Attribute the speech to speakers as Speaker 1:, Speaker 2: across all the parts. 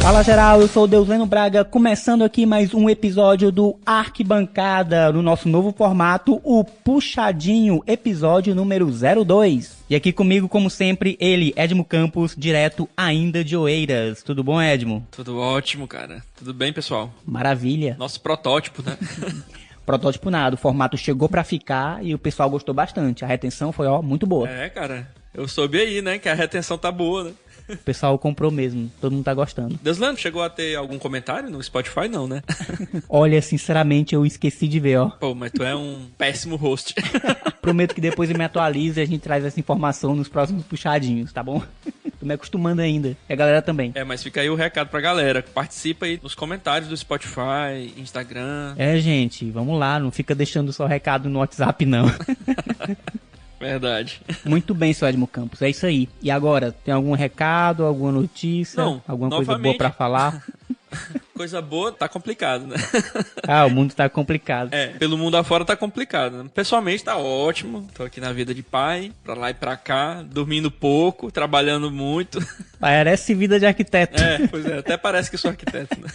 Speaker 1: Fala geral, eu sou o Deusleno Braga, começando aqui mais um episódio do Arquibancada, no nosso novo formato, o Puxadinho, episódio número 02. E aqui comigo, como sempre, ele, Edmo Campos, direto ainda de Oeiras. Tudo bom, Edmo?
Speaker 2: Tudo ótimo, cara. Tudo bem, pessoal?
Speaker 1: Maravilha.
Speaker 2: Nosso protótipo, né?
Speaker 1: Protótipo nada, o formato chegou pra ficar e o pessoal gostou bastante. A retenção foi, muito boa.
Speaker 2: É, cara, eu soube aí, né, que a retenção tá boa, né?
Speaker 1: O pessoal comprou mesmo, todo mundo tá gostando.
Speaker 2: Deusleno, chegou a ter algum comentário no Spotify? Não, né?
Speaker 1: Olha, sinceramente, eu esqueci de ver,
Speaker 2: Pô, mas tu é um péssimo host.
Speaker 1: Prometo que depois eu me atualize e a gente traz essa informação nos próximos puxadinhos, tá bom? Tô me acostumando ainda. E a galera também.
Speaker 2: É, mas fica aí o recado pra galera. Participa aí nos comentários do Spotify, Instagram.
Speaker 1: É, gente, vamos lá, não fica deixando só recado no WhatsApp, não.
Speaker 2: Verdade.
Speaker 1: Muito bem, seu Edmo Campos, é isso aí. E agora, tem algum recado, alguma notícia?
Speaker 2: Não,
Speaker 1: alguma
Speaker 2: novamente.
Speaker 1: coisa boa pra falar?
Speaker 2: Coisa boa, tá complicado, né?
Speaker 1: Ah, o mundo tá complicado.
Speaker 2: É, pelo mundo afora tá complicado, né? Pessoalmente tá ótimo. Tô aqui na vida de pai, pra lá e pra cá, dormindo pouco, trabalhando muito.
Speaker 1: Parece vida de arquiteto.
Speaker 2: É, pois é, até parece que sou arquiteto, né?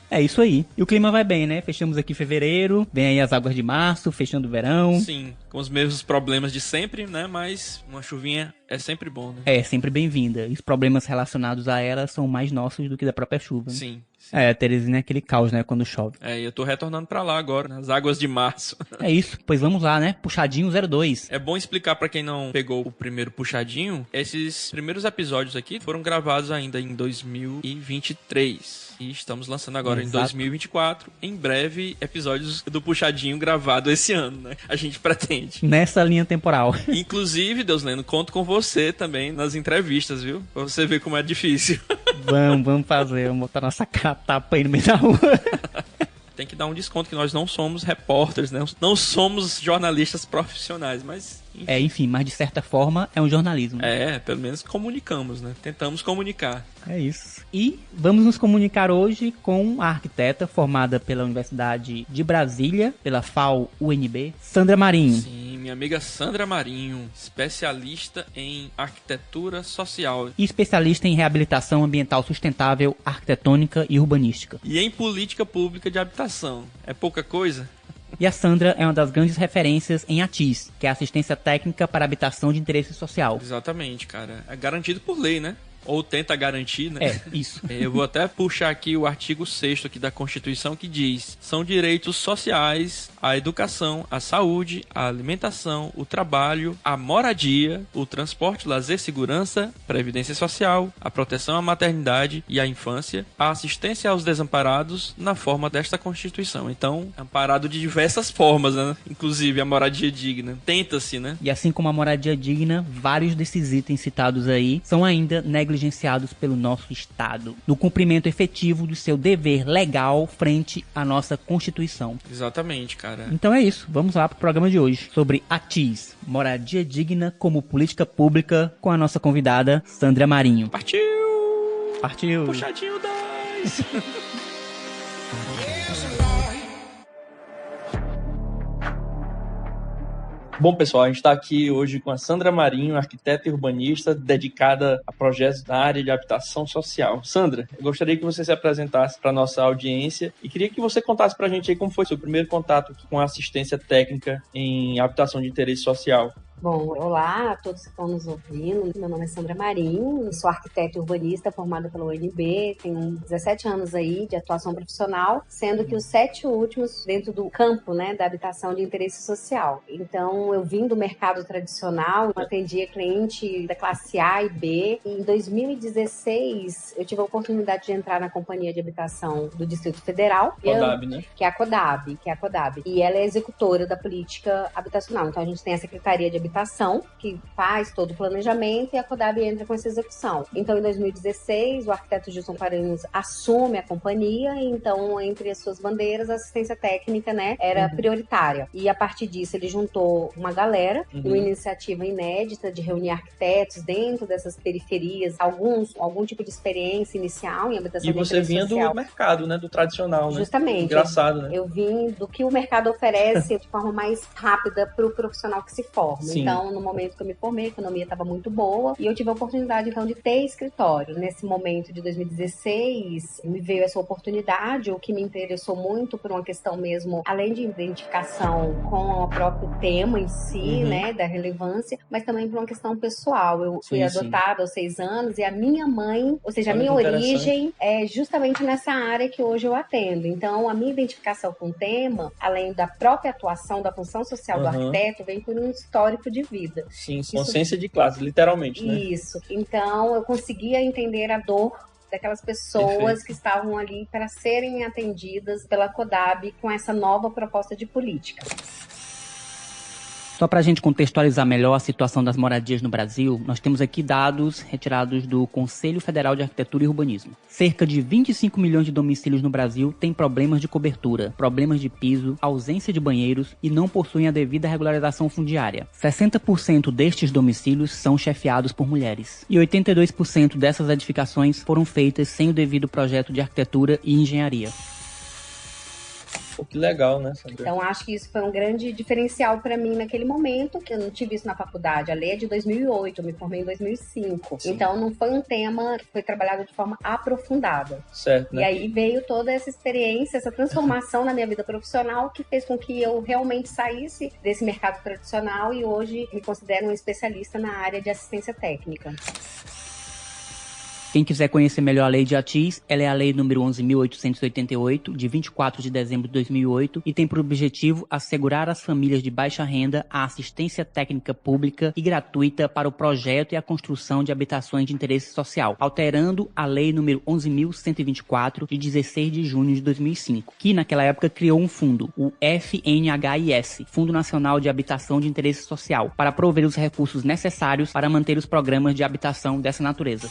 Speaker 1: É isso aí. E o clima vai bem, né? Fechamos aqui fevereiro, vem aí as águas de março, fechando o verão.
Speaker 2: Sim, com os mesmos problemas de sempre, né? Mas uma chuvinha é sempre bom, né?
Speaker 1: É, sempre bem-vinda. E os problemas relacionados a ela são mais nossos do que da própria chuva. Né?
Speaker 2: Sim.
Speaker 1: É, Teresina é aquele caos, né? Quando chove.
Speaker 2: É, e eu tô retornando pra lá agora, nas águas de março.
Speaker 1: É isso, pois vamos lá, né? Puxadinho 02.
Speaker 2: É bom explicar pra quem não pegou o primeiro puxadinho, esses primeiros episódios aqui foram gravados ainda em 2023. E estamos lançando agora em 2024. Em breve, episódios do Puxadinho gravado esse ano, né? A gente pretende.
Speaker 1: Nessa linha temporal.
Speaker 2: Inclusive, Deusleno, conto com você também nas entrevistas, viu? Pra você ver como é difícil.
Speaker 1: Vamos fazer, vamos botar nossa tapa aí no meio da rua.
Speaker 2: Tem que dar um desconto que nós não somos repórteres, né? Não somos jornalistas profissionais, mas...
Speaker 1: Enfim, mas de certa forma é um jornalismo.
Speaker 2: É, pelo menos comunicamos, né? Tentamos comunicar.
Speaker 1: É isso. E vamos nos comunicar hoje com a arquiteta formada pela Universidade de Brasília, pela FAU-UNB, Sandra Marinho.
Speaker 2: Sim, minha amiga Sandra Marinho, especialista em arquitetura social.
Speaker 1: E especialista em reabilitação ambiental sustentável, arquitetônica e urbanística.
Speaker 2: E em política pública de habitação. É pouca coisa?
Speaker 1: E a Sandra é uma das grandes referências em ATIS, que é a Assistência Técnica para Habitação de Interesse Social.
Speaker 2: Exatamente, cara. É garantido por lei, né? Ou tenta garantir, né?
Speaker 1: É, isso.
Speaker 2: Eu vou até puxar aqui o artigo 6º aqui da Constituição que diz: são direitos sociais a educação, a saúde, a alimentação, o trabalho, a moradia, o transporte, lazer, segurança, previdência social, a proteção à maternidade e à infância, a assistência aos desamparados na forma desta Constituição. Então, amparado de diversas formas, né? Inclusive a moradia digna. Tenta-se, né?
Speaker 1: E assim como a moradia digna, vários desses itens citados aí são ainda negligenciados pelo nosso Estado, no cumprimento efetivo do seu dever legal frente à nossa Constituição.
Speaker 2: Exatamente, cara.
Speaker 1: Então é isso, vamos lá pro programa de hoje, sobre ATIS, moradia digna como política pública, com a nossa convidada, Sandra Marinho.
Speaker 2: Partiu!
Speaker 1: Partiu!
Speaker 2: Puxadinho 10! Bom, pessoal, a gente está aqui hoje com a Sandra Marinho, arquiteta e urbanista dedicada a projetos na área de habitação social. Sandra, eu gostaria que você se apresentasse para a nossa audiência e queria que você contasse para a gente aí como foi seu primeiro contato com a assistência técnica em habitação de interesse social.
Speaker 3: Bom, olá a todos que estão nos ouvindo. Meu nome é Sandra Marinho, sou arquiteta e urbanista formada pela UNB, tenho 17 anos aí de atuação profissional, sendo que os 7 últimos dentro do campo, né, da habitação de interesse social. Então, eu vim do mercado tradicional, atendia cliente da classe A e B. E em 2016, eu tive a oportunidade de entrar na companhia de habitação do Distrito Federal.
Speaker 2: CODAB, né?
Speaker 3: Que é a CODAB. E ela é executora da política habitacional. Então, a gente tem a Secretaria de Habitação, que faz todo o planejamento, e a CODAB entra com essa execução. Então, em 2016, o arquiteto Gilson Paranhos assume a companhia, e então, entre as suas bandeiras, a assistência técnica, né, era prioritária. E a partir disso, ele juntou uma galera, uma iniciativa inédita de reunir arquitetos dentro dessas periferias, algum tipo de experiência inicial em habitação de interesse social.
Speaker 2: E você vinha do mercado, né, do tradicional, né?
Speaker 3: Justamente.
Speaker 2: Engraçado, né?
Speaker 3: Eu vim do que o mercado oferece de forma mais rápida para o profissional que se forma.
Speaker 2: Sim. Sim.
Speaker 3: Então, no momento que eu me formei, a economia estava muito boa e eu tive a oportunidade, então, de ter escritório. Nesse momento de 2016, me veio essa oportunidade, o que me interessou muito por uma questão mesmo, além de identificação com o próprio tema em si, né, da relevância, mas também por uma questão pessoal. Eu fui adotada aos 6 anos e a minha mãe, ou seja, a minha origem é justamente nessa área que hoje eu atendo. Então, a minha identificação com o tema, além da própria atuação da função social do arquiteto, vem por um histórico de vida.
Speaker 2: Sim, consciência de classe, literalmente, né?
Speaker 3: Isso. Então, eu conseguia entender a dor daquelas pessoas que estavam ali para serem atendidas pela CODAB com essa nova proposta de política.
Speaker 1: Só para a gente contextualizar melhor a situação das moradias no Brasil, nós temos aqui dados retirados do Conselho Federal de Arquitetura e Urbanismo. Cerca de 25 milhões de domicílios no Brasil têm problemas de cobertura, problemas de piso, ausência de banheiros e não possuem a devida regularização fundiária. 60% destes domicílios são chefiados por mulheres. E 82% dessas edificações foram feitas sem o devido projeto de arquitetura e engenharia.
Speaker 2: Pô, que legal, né, Sandra?
Speaker 3: Então, acho que isso foi um grande diferencial para mim naquele momento, que eu não tive isso na faculdade. A lei é de 2008, eu me formei em 2005. Sim. Então, não foi um tema que foi trabalhado de forma aprofundada.
Speaker 2: Certo, né?
Speaker 3: E aí veio toda essa experiência, essa transformação na minha vida profissional, que fez com que eu realmente saísse desse mercado tradicional e hoje me considero um especialista na área de assistência técnica.
Speaker 1: Quem quiser conhecer melhor a Lei de ATIS, ela é a Lei número 11.888, de 24 de dezembro de 2008, e tem por objetivo assegurar às famílias de baixa renda a assistência técnica pública e gratuita para o projeto e a construção de habitações de interesse social, alterando a Lei número 11.124, de 16 de junho de 2005, que naquela época criou um fundo, o FNHIS, Fundo Nacional de Habitação de Interesse Social, para prover os recursos necessários para manter os programas de habitação dessa natureza.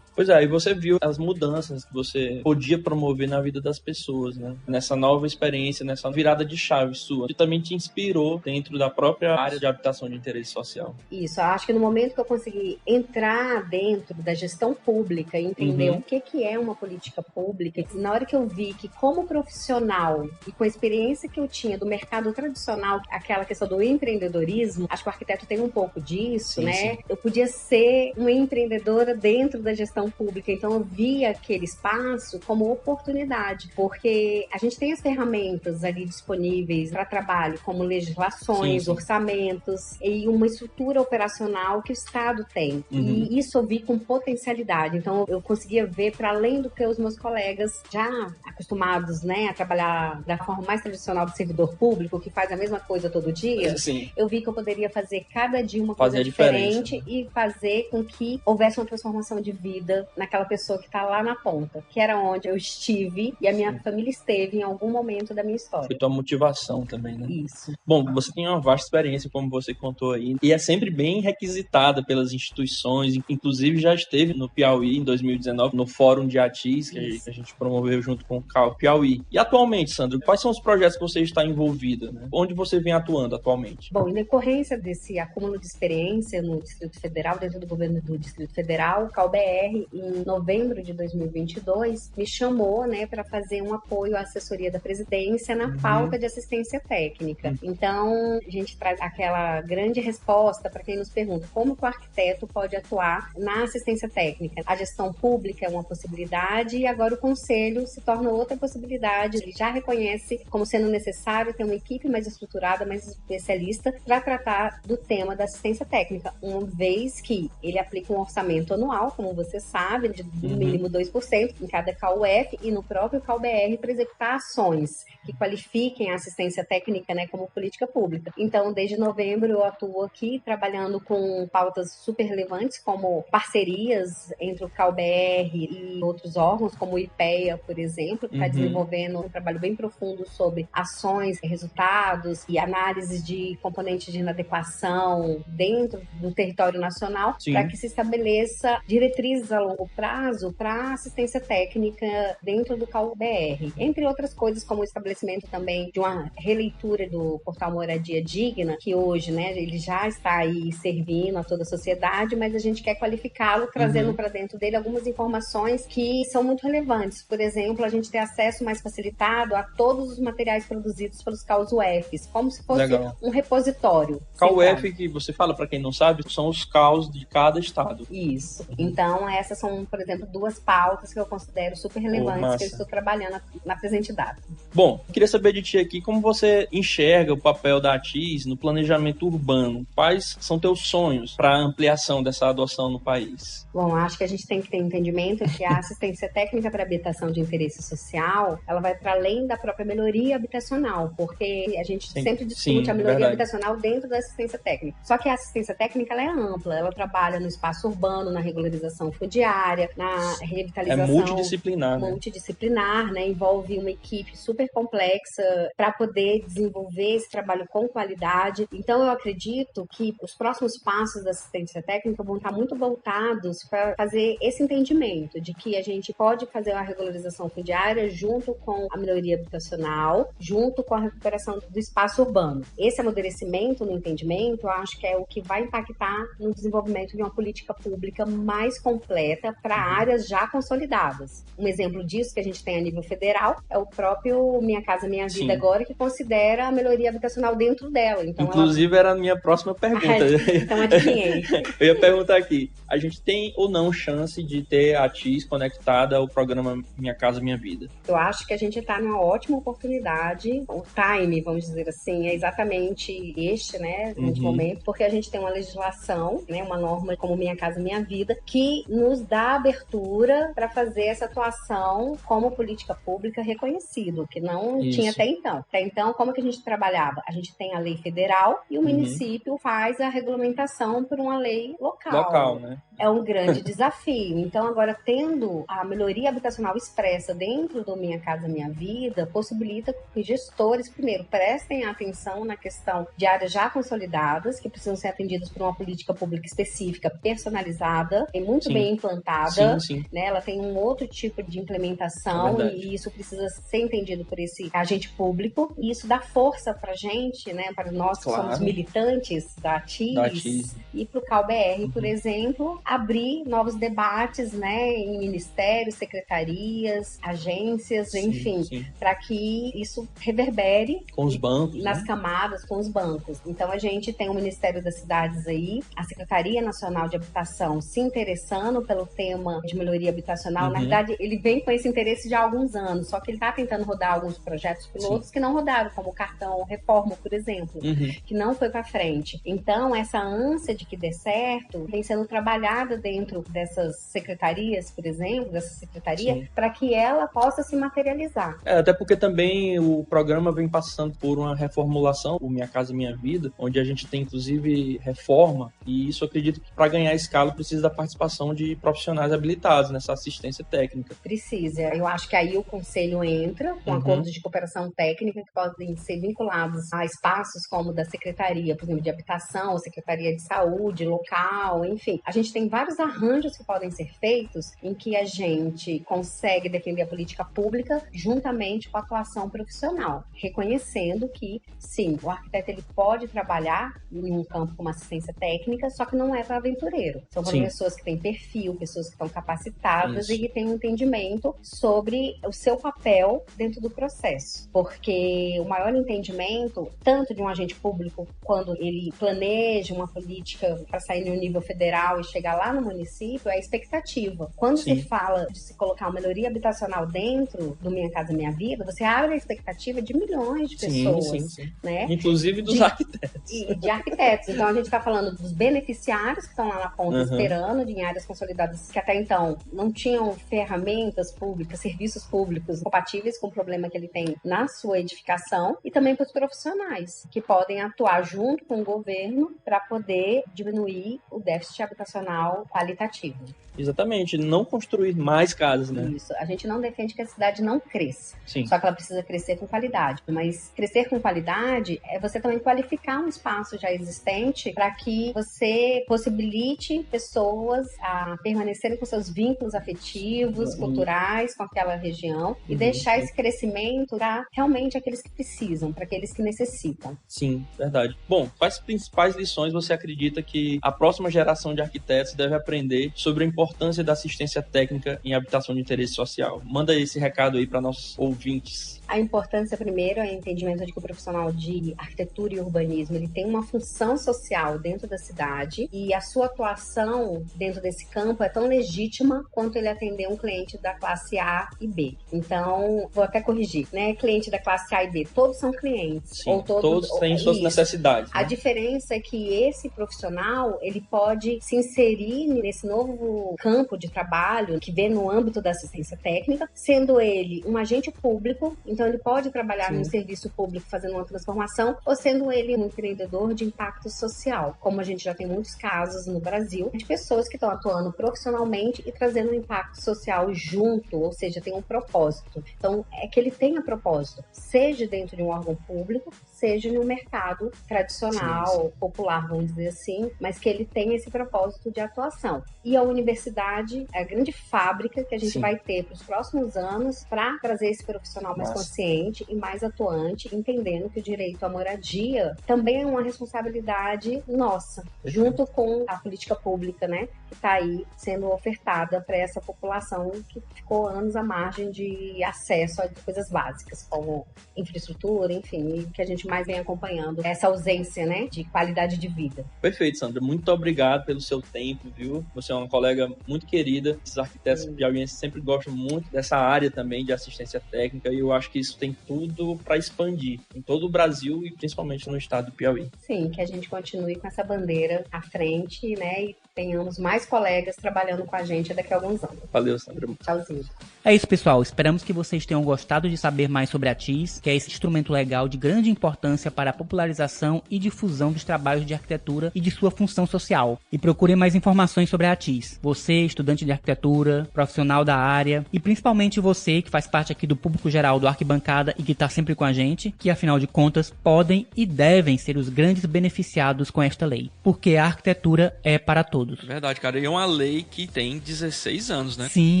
Speaker 2: Pois é, e você viu as mudanças que você podia promover na vida das pessoas, né? Nessa nova experiência, nessa virada de chave sua, que também te inspirou dentro da própria área de habitação de interesse social.
Speaker 3: Isso, eu acho que no momento que eu consegui entrar dentro da gestão pública e entender o que é uma política pública, na hora que eu vi que como profissional e com a experiência que eu tinha do mercado tradicional, aquela questão do empreendedorismo, acho que o arquiteto tem um pouco disso, né? Sim. Eu podia ser uma empreendedora dentro da gestão pública, então eu via aquele espaço como oportunidade, porque a gente tem as ferramentas ali disponíveis para trabalho, como legislações, orçamentos e uma estrutura operacional que o Estado tem. E isso eu vi com potencialidade, então eu conseguia ver para além do que os meus colegas já acostumados, né, a trabalhar da forma mais tradicional do servidor público, que faz a mesma coisa todo dia.
Speaker 2: Sim.
Speaker 3: Eu vi que eu poderia fazer cada dia uma coisa diferente, né? E fazer com que houvesse uma transformação de vida naquela pessoa que está lá na ponta, que era onde eu estive e a minha família esteve em algum momento da minha história.
Speaker 2: Foi tua motivação também, né?
Speaker 3: Isso.
Speaker 2: Bom, você tem uma vasta experiência, como você contou aí, e é sempre bem requisitada pelas instituições, inclusive já esteve no Piauí em 2019, no Fórum de ATIS, que a gente promoveu junto com o Piauí. E atualmente, Sandra, quais são os projetos que você está envolvida, né? Onde você vem atuando atualmente?
Speaker 3: Bom, em decorrência desse acúmulo de experiência no Distrito Federal, dentro do governo do Distrito Federal, o CalBR, em novembro de 2022, me chamou, né, para fazer um apoio à assessoria da presidência na pauta de assistência técnica. Então, a gente traz aquela grande resposta para quem nos pergunta como que o arquiteto pode atuar na assistência técnica. A gestão pública é uma possibilidade e agora o conselho se torna outra possibilidade. Ele já reconhece como sendo necessário ter uma equipe mais estruturada, mais especialista para tratar do tema da assistência técnica, uma vez que ele aplica um orçamento anual, como você sabe, de no mínimo 2% em cada CAUF e no próprio CalBR para executar ações que qualifiquem a assistência técnica, né, como política pública. Então, desde novembro eu atuo aqui trabalhando com pautas super relevantes, como parcerias entre o CalBR e outros órgãos, como o IPEA, por exemplo, que está desenvolvendo um trabalho bem profundo sobre ações, resultados e análises de componentes de inadequação dentro do território nacional, para que se estabeleça diretrizes a longo prazo para assistência técnica dentro do CalBR. Entre outras coisas, como o estabelecimento também de uma releitura do portal Moradia Digna, que hoje, né, ele já está aí servindo a toda a sociedade, mas a gente quer qualificá-lo, trazendo para dentro dele algumas informações que são muito relevantes. Por exemplo, a gente ter acesso mais facilitado a todos os materiais produzidos pelos CAUS-UFs, como se fosse um repositório.
Speaker 2: CAUF, que você fala, para quem não sabe, são os CAUS de cada estado.
Speaker 3: Isso. Então, essas são, por exemplo, duas pautas que eu considero super relevantes que eu estou trabalhando na presente data.
Speaker 2: Bom, queria saber de ti aqui como você enxerga o papel da ATIS no planejamento urbano. Quais são teus sonhos para a ampliação dessa adoção no país?
Speaker 3: Bom, acho que a gente tem que ter entendimento que a assistência técnica para habitação de interesse social, ela vai para além da própria melhoria habitacional, porque a gente sempre discute a melhoria habitacional dentro da assistência técnica. Só que a assistência técnica, ela é ampla, ela trabalha no espaço urbano, na regularização fundiária, na revitalização...
Speaker 2: É multidisciplinar, né?
Speaker 3: Multidisciplinar, né? Envolve uma equipe super complexa para poder desenvolver esse trabalho com qualidade. Então, eu acredito que os próximos passos da assistência técnica vão estar muito voltados para fazer esse entendimento de que a gente pode fazer a regularização fundiária junto com a melhoria habitacional, junto com a recuperação do espaço urbano. Esse amadurecimento no entendimento, eu acho que é o que vai impactar no desenvolvimento de uma política pública mais completa para áreas já consolidadas. Um exemplo disso que a gente tem a nível federal é o próprio Minha Casa Minha Vida agora, que considera a melhoria habitacional dentro dela. Então,
Speaker 2: inclusive, era a minha próxima pergunta.
Speaker 3: Então, adivinhei.
Speaker 2: Eu ia perguntar aqui, a gente tem ou não chance de ter a ATIS conectada ao programa Minha Casa Minha Vida?
Speaker 3: Eu acho que a gente está numa ótima oportunidade. O time, vamos dizer assim, é exatamente este, né, neste momento, porque a gente tem uma legislação, né, uma norma como Minha Casa Minha Vida, que nos dá abertura para fazer essa atuação como política pública reconhecido, que não tinha até então. Até então, como que a gente trabalhava? A gente tem a lei federal e o município faz a regulamentação por uma lei local,
Speaker 2: né?
Speaker 3: É um grande desafio. Então, agora, tendo a melhoria habitacional expressa dentro do Minha Casa Minha Vida, possibilita que gestores, primeiro, prestem atenção na questão de áreas já consolidadas, que precisam ser atendidas por uma política pública específica, personalizada e muito bem implantada. Né? Ela tem um outro tipo de implementação e isso precisa ser entendido por esse agente público. E isso dá força para a gente, né? Para nós que somos militantes da ATIS e para o CalBR, por exemplo, abrir novos debates, né, em ministérios, secretarias, agências, enfim, para que isso reverbere
Speaker 2: com os bancos,
Speaker 3: nas camadas, com os bancos. Então, a gente tem o Ministério das Cidades aí, a Secretaria Nacional de Habitação se interessando pelo tema de melhoria habitacional. Na verdade, ele vem com esse interesse já há alguns anos, só que ele está tentando rodar alguns projetos pilotos que não rodaram, como o cartão Reforma, por exemplo, que não foi para frente. Então, essa ânsia de que dê certo vem sendo trabalhada dentro dessas secretarias, por exemplo, dessa secretaria, para que ela possa se materializar.
Speaker 2: Até porque também o programa vem passando por uma reformulação, o Minha Casa Minha Vida, onde a gente tem, inclusive, reforma, e isso eu acredito que para ganhar escala precisa da participação de profissionais habilitados nessa assistência técnica.
Speaker 3: Precisa. Eu acho que aí o Conselho entra com acordos de cooperação técnica que podem ser vinculados a espaços como da Secretaria, por exemplo, de Habitação, ou Secretaria de Saúde, local, enfim. A gente tem vários arranjos que podem ser feitos em que a gente consegue defender a política pública juntamente com a atuação profissional, reconhecendo que, sim, o arquiteto ele pode trabalhar em um campo como assistência técnica, só que não é para aventureiro. São para pessoas que têm perfil, pessoas que estão capacitadas e que têm um entendimento sobre o seu papel dentro do processo. Porque o maior entendimento, tanto de um agente público, quando ele planeja uma política para sair no nível federal e chegar lá no município, é a expectativa. Quando se fala de se colocar uma melhoria habitacional dentro do Minha Casa Minha Vida, você abre a expectativa de milhões de pessoas. Né?
Speaker 2: Inclusive dos arquitetos.
Speaker 3: De arquitetos. Então, a gente está falando dos beneficiários que estão lá na ponta esperando, em áreas consolidadas que até então não tinham ferramentas públicas, serviços públicos compatíveis com o problema que ele tem na sua edificação, e também para os profissionais, que podem atuar junto com o governo para poder diminuir o déficit habitacional qualitativo.
Speaker 2: Exatamente, não construir mais casas, né?
Speaker 3: Isso, a gente não defende que a cidade não cresça,
Speaker 2: Sim.
Speaker 3: Só que ela precisa crescer com qualidade. Mas crescer com qualidade é você também qualificar um espaço já existente para que você possibilite pessoas a permanecerem com seus vínculos afetivos, culturais, com aquela região, e deixar esse crescimento para realmente aqueles que precisam, para aqueles que necessitam.
Speaker 2: Sim, verdade. Bom, quais principais lições você acredita que a próxima geração de arquitetos deve aprender sobre a importância da assistência técnica em habitação de interesse social? Manda esse recado aí para nossos ouvintes.
Speaker 3: A importância, primeiro, é o entendimento de que o profissional de arquitetura e urbanismo ele tem uma função social dentro da cidade e a sua atuação dentro desse campo é tão legítima quanto ele atender um cliente da classe A e B. Então, vou até corrigir, né? Cliente da classe A e B, todos são clientes.
Speaker 2: Sim, todos têm suas necessidades.
Speaker 3: Né? A diferença é que esse profissional, ele pode se inserir nesse novo campo de trabalho que vem no âmbito da assistência técnica, sendo ele um agente público. Então, ele pode trabalhar no serviço público fazendo uma transformação ou sendo ele um empreendedor de impacto social, como a gente já tem muitos casos no Brasil, de pessoas que estão atuando profissionalmente e trazendo um impacto social junto, ou seja, tem um propósito. Então, é que ele tenha propósito, seja dentro de um órgão público, seja no mercado tradicional, popular, vamos dizer assim, mas que ele tenha esse propósito de atuação. E a universidade é a grande fábrica que a gente vai ter para os próximos anos para trazer esse profissional mais consciente e mais atuante, entendendo que o direito à moradia também é uma responsabilidade nossa, junto com a política pública, né, que está aí sendo ofertada para essa população que ficou anos à margem de acesso a coisas básicas, como infraestrutura, enfim, que a gente mais vem acompanhando essa ausência, né, de qualidade de vida.
Speaker 2: Perfeito, Sandra. Muito obrigado pelo seu tempo, viu? Você é uma colega muito querida. Os arquitetos piauienses sempre gostam muito dessa área também de assistência técnica e eu acho que isso tem tudo para expandir em todo o Brasil e principalmente no estado do Piauí.
Speaker 3: Sim, que a gente continue com essa bandeira à frente, né, e tenhamos mais colegas trabalhando com a gente daqui a alguns anos.
Speaker 2: Valeu, Sandra.
Speaker 3: Tchauzinho.
Speaker 1: É isso, pessoal. Esperamos que vocês tenham gostado de saber mais sobre a TIS, que é esse instrumento legal de grande importância para a popularização e difusão dos trabalhos de arquitetura e de sua função social. E procurem mais informações sobre a TIS. Você, estudante de arquitetura, profissional da área e principalmente você que faz parte aqui do público geral do Arquibancada e que está sempre com a gente, que afinal de contas podem e devem ser os grandes beneficiados com esta lei. Porque a arquitetura é para todos.
Speaker 2: É verdade, cara. E é uma lei que tem 16 anos, né?
Speaker 1: Sim,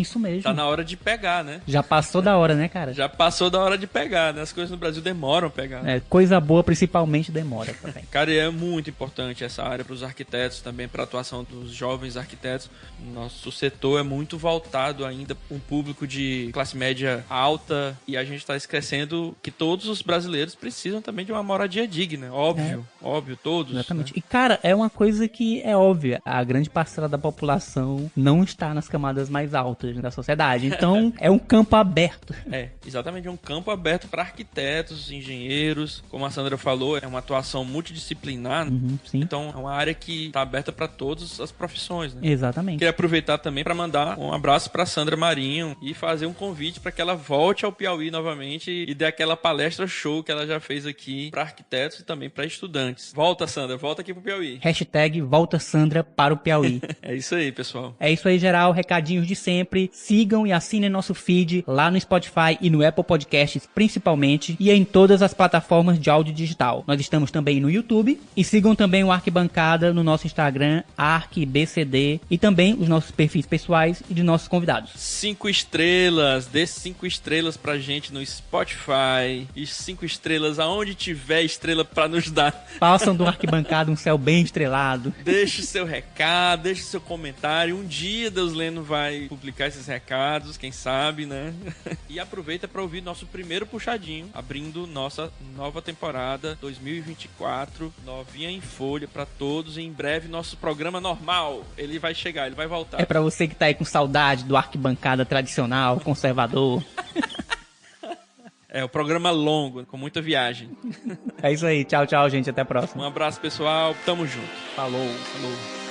Speaker 1: isso mesmo.
Speaker 2: Tá na hora de pegar, né?
Speaker 1: Já passou da hora, né, cara?
Speaker 2: Já passou da hora de pegar, né? As coisas no Brasil demoram a pegar.
Speaker 1: É, coisa boa principalmente demora também.
Speaker 2: Cara, e é muito importante essa área para os arquitetos também, para a atuação dos jovens arquitetos. Nosso setor é muito voltado ainda para um público de classe média alta e a gente está esquecendo que todos os brasileiros precisam também de uma moradia digna. Óbvio, todos.
Speaker 1: Exatamente.
Speaker 2: Né?
Speaker 1: E, cara, é uma coisa que é óbvia. A grande parcela da população não está nas camadas mais altas da sociedade. Então, é um campo aberto.
Speaker 2: É, exatamente. É um campo aberto para arquitetos, engenheiros. Como a Sandra falou, é uma atuação multidisciplinar.
Speaker 1: Sim.
Speaker 2: Então, é uma área que está aberta para todas as profissões, né?
Speaker 1: Exatamente.
Speaker 2: Queria aproveitar também para mandar um abraço para Sandra Marinho e fazer um convite para que ela volte ao Piauí novamente e dê aquela palestra show que ela já fez aqui para arquitetos e também para estudantes. Volta, Sandra, volta aqui pro Piauí.
Speaker 1: Hashtag volta Sandra para o Piauí.
Speaker 2: É isso aí, pessoal.
Speaker 1: É isso aí, geral. Recadinhos de sempre. Sigam e assinem nosso feed lá no Spotify e no Apple Podcasts, principalmente, e em todas as plataformas de áudio digital. Nós estamos também no YouTube e sigam também o Arquibancada no nosso Instagram, ArcBCD, e também os nossos perfis pessoais e de nossos convidados.
Speaker 2: 5 estrelas, dê 5 estrelas pra gente no Spotify e 5 estrelas aonde tiver estrela pra nos dar.
Speaker 1: Façam do Arquibancada um céu bem estrelado.
Speaker 2: Deixe seu recado, deixe seu comentário. Um dia Deus Leno vai publicar esses recados, quem sabe, né? E aproveita para ouvir nosso primeiro puxadinho, abrindo nossa nova temporada 2024, novinha em folha para todos. E em breve nosso programa normal, ele vai chegar, ele vai voltar.
Speaker 1: É para você que tá aí com saudade do Arquibancada tradicional, conservador.
Speaker 2: É, o programa longo, com muita viagem.
Speaker 1: É isso aí. Tchau, tchau, gente. Até a próxima.
Speaker 2: Um abraço, pessoal. Tamo junto.
Speaker 1: Falou.
Speaker 2: Falou.